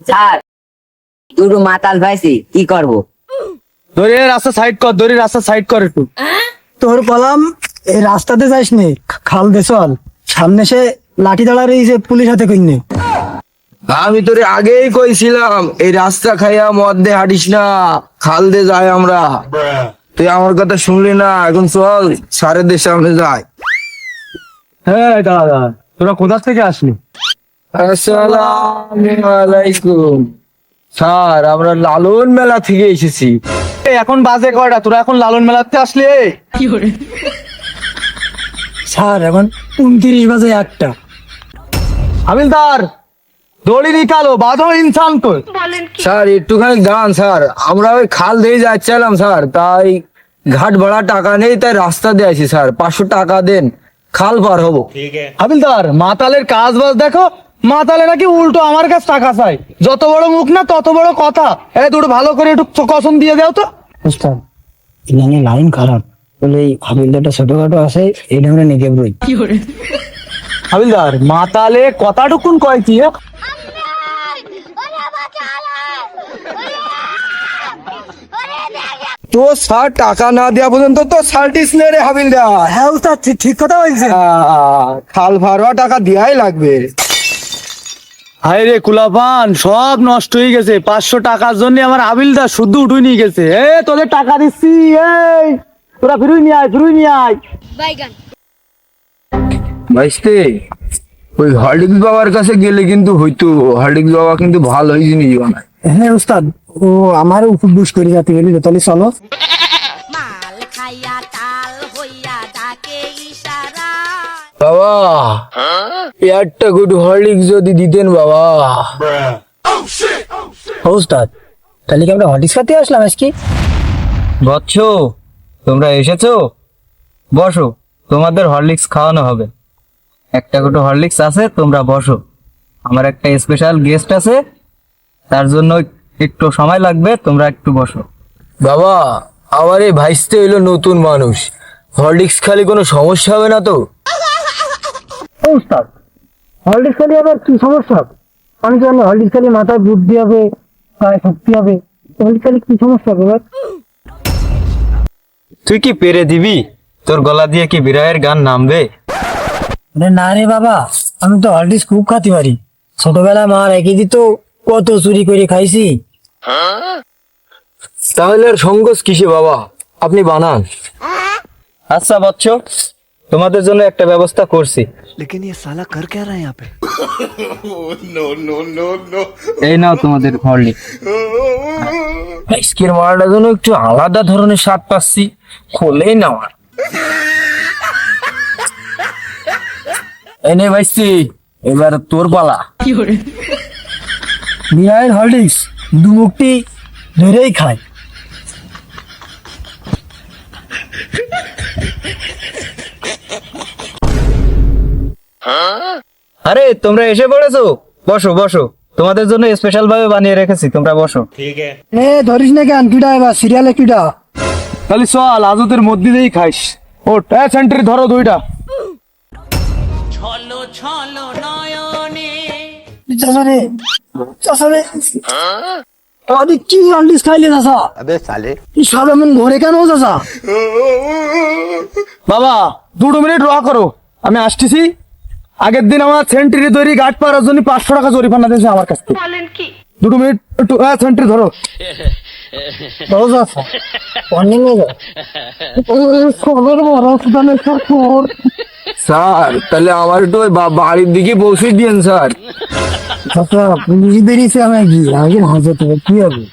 Sir দুটো মাতাল পাইছি, কি করবো? দড়ি রাস্তা সাইড কর, দড়ি রাস্তা সাইড কর একটু। তোর বললাম এই রাস্তাতে যাইস নি, খাল দে চল। সামনে সে লাঠি দাঁড়ার এই যে পুলিশ হাতে কইনি। আমি তোরে আগেই কইছিলাম এই রাস্তা খাইয়া মদ দিয়ে হাঁটিস না, খাল দিয়ে যাই আমরা। তুই আমার কথা শুনলি না, এখন চল সারের দেশে সামনে যাই। হ্যাঁ দাদা, তোরা কোথা থেকে আসলি? আসসালামু আলাইকুম স্যার, আমরা লালন মেলা থেকে এসেছি। এই এখন বাজে কয়টা? তোরা এখন লালন মেলাতে আসলি? স্যার এখন 29 বাজে 1টা। হাবিলদার দড়ি নিকালো, বাঁধো ইনসান তো। স্যার একটুখানি দাঁড়ান স্যার, আমরা ওই খাল দিয়ে যাচ্ছিলাম স্যার, তাই ঘাট ভাড়া টাকা নেই, তাই রাস্তা দিয়ে আছি স্যার। 500 টাকা দেন, খাল পার হবো। হাবিলদার মাতালের কাজ বাজ দেখো, মাতালে নাকি উল্টো আমার কাছে টাকা চাই। যত বড় মুখ না তত বড় কথা। এই দুটো ভালো করে একটু কসম দিয়ে দাও তো। উস্তাদ এখানে লাইন খারাপ বলে এই হাবিলদারটা ছোটখাটো আছে, এটা আমরা নিকে বই। হাবিলদার মাতালে কথাটুকুন কয় কি? তো স্যার টাকা না দেওয়া পর্যন্ত তো সার্টিস নেই রে হাবিলদার। হ্যাঁ উস্তাদ ঠিক কথা বলছে। খাল ভাড়া টাকা দেওয়াই লাগবে। হায় রে কুলাপান, সব নষ্ট হয়ে গেছে। 500 টাকার জন্য আমার হাবিলদার শুদ্ধ উঠে নিয়ে গেছে। তোদের টাকা দিচ্ছি, এই তোরা ফিরুই নিয়ে আয়, ফিরুই নিয়ে আয়। ভাইস্তে ওই হার্ডিক্স বাবার কাছে গেলে কিন্তু হইতো, হার্ডিক্স বাবা কিন্তু ভালোই জিনিস বানায়। হ্যাঁ উস্তাদ, ও আমারও উপদেশ করে যাতে গেলি, তাহলে চলো। মাল খাইয়া টাল হইয়া ডাকে ইশারা। বাবা একটা গুড হরলিক্স যদি দিতেন বাবা। উস্তাদ তাহলে কি আমরা হলিক্স খাতে আসলাম আজকে? বৎস, তোমরা এসেছো, বসো, তোমাদের হরলিক্স খাওয়ানো হবে। একটা দুটো হরলিক্স আছে, তোমরা বসো। আমার একটা স্পেশাল গেস্ট আছে, তার জন্য একটু সময় লাগবে, তোমরা একটু বসো। বাবা আমার এই ভাইস্তে হইলো নতুন মানুষ, হরলিক্স খালি কোনো সমস্যা হবে না তো? উস্তাদ হলিক্স খালি আবার কি সমস্যা? আমি জানি হলিক্স খালি মাথায় বুদ্ধি হবে, গায়ে শক্তি হবে, হলিক্স খালি কি সমস্যা হবে? তুই কি পেরে দিবি? তোর গলা দিয়ে কি বিরহের গান নামবে? না রে বাবা, আমি তো হলিক্স খুব খাতে পারি। ছোটবেলা মা রেখে দিত, কত চুরি করে খাইছি। তাহলে আর সংকোচ কিসে বাবা, আপনি বানান। আচ্ছা বৎস, তোমাদের জন্য একটা ব্যবস্থা করছি। এই নাও তোমাদের হরলিক্স। আজকের মালটা যেন একটু আলাদা ধরনের স্বাদ পাচ্ছি, খোলেই না আমার। এনে ভাইস্তি, এবার তোর পালা। বিয়ের হলিক্স দু মুক্তি ধরেই খায়। আরে তোমরা এসে পড়েছো, বসো বসো, তোমাদের জন্য স্পেশাল ভাবে বানিয়ে রেখেছি, তোমরা বসো। এ ধরিস না কেন, কিডা এবার সিরিয়ালে কিডা? তাহলে চল আজতের মধ্যে দিয়েই খাইস। ও সেন্টারি ধরো দুইটা। ছলো ছলো নয়নে চাষারে চাষারে আমাদের কি হলিক্স খাইলে চাষা? সব এমন ঘরে কেন চাষা? বাবা 2 মিনিট রোয়া করো, আমি আসতেছি। আগের দিন আমার সেন্টারি তৈরি গার্ড পাওয়ার জন্য 500 টাকা জরিমানা দিয়েছে আমার কাছ থেকে। 2 মিনিট একটু সেন্টারি ধরো। ধরো চাষা অনেক খবর বড় সুদানের খবর। স্যার তাহলে আমার একটু ওই বাড়ির দিকে পৌঁছে দিয়েন স্যার। চাষা পুলিশ বেরিয়েছে, আমি কি আগে হাজার টাকা কি হবে?